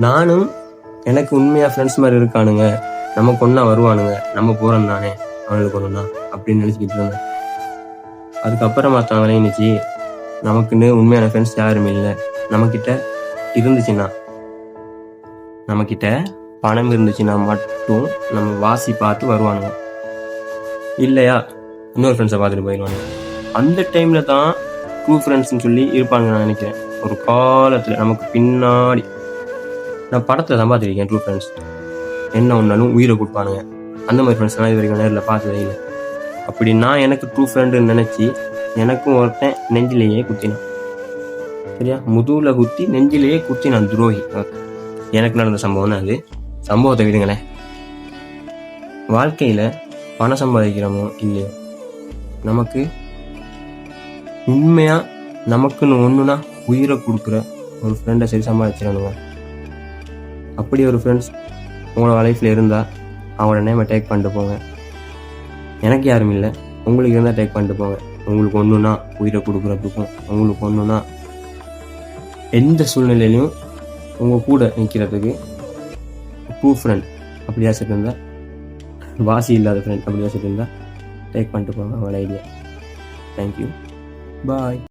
நானும் எனக்கு உண்மையாக ஃப்ரெண்ட்ஸ் மாதிரி இருக்கானுங்க, நமக்கு ஒன்றா வருவானுங்க, நம்ம போகிறோம் தானே அவனுக்கு ஒன்றுனா அப்படின்னு நினச்சிக்கிட்டு இருந்தேன். அதுக்கப்புறமா தான் விளைஞ்சிச்சு நமக்குன்னு உண்மையான ஃப்ரெண்ட்ஸ் யாருமே இல்லை. நம்மக்கிட்ட இருந்துச்சுன்னா, நம்மக்கிட்ட பணம் இருந்துச்சுன்னா மட்டும் நம்ம வாசி பார்த்து வருவானுங்க, இல்லையா இன்னொரு ஃப்ரெண்ட்ஸை பார்த்துட்டு போயிடுவானுங்க. அந்த டைமில் தான் ட்ரூ ஃப்ரெண்ட்ஸ்ன்னு சொல்லி இருப்பாங்க நான் நினைக்கிறேன். ஒரு காலத்தில் நமக்கு பின்னாடி நான் படத்தில் தான் பார்த்துருக்கேன். ட்ரூ ஃப்ரெண்ட்ஸ் என்ன ஒன்றாலும் உயிரை கொடுப்பானுங்க. அந்த மாதிரி ஃப்ரெண்ட்ஸ்லாம் இது வரைக்கும் நேரில் பார்த்ததே இல்லை. அப்படி நான் எனக்கு ட்ரூ ஃப்ரெண்டுன்னு நினச்சி எனக்கும் ஒருத்தன் நெஞ்சிலேயே குத்தினான். சரியா, முதுகில் குத்தி நெஞ்சிலேயே குத்தினான், துரோகி. எனக்கு நடந்த சம்பவம் தான் அது. சம்பவத்தை விடுங்களேன். வாழ்க்கையில் பணம் சம்பாதிக்கிறோமோ இல்லையோ, நமக்கு உண்மையாக நமக்குன்னு ஒன்றுனா உயிரை கொடுக்குற ஒரு ஃப்ரெண்டை சரி சம்பாதிச்சிடணுங்க. அப்படி ஒரு ஃப்ரெண்ட்ஸ் உங்களோட லைஃப்பில் இருந்தால் அவங்களோட நேமை டேக் பண்ணிட்டு போங்க. எனக்கு யாரும் இல்லை, உங்களுக்கு இருந்தால் டேக் பண்ணிட்டு போங்க. உங்களுக்கு ஒன்றுனா உயிரை கொடுக்குறதுக்கும், உங்களுக்கு ஒன்றுனா எந்த சூழ்நிலையிலையும் உங்கள் கூட நிற்கிறதுக்கு ட்ரூ ஃப்ரெண்ட் அப்படி யாசிட்டு இருந்தால், வாசி இல்லாத ஃப்ரெண்ட் அப்படி யாசிட்டு இருந்தால் டேக் பண்ணிட்டு போங்க அவங்களோட ஐடியா. தேங்க்யூ, பாய்.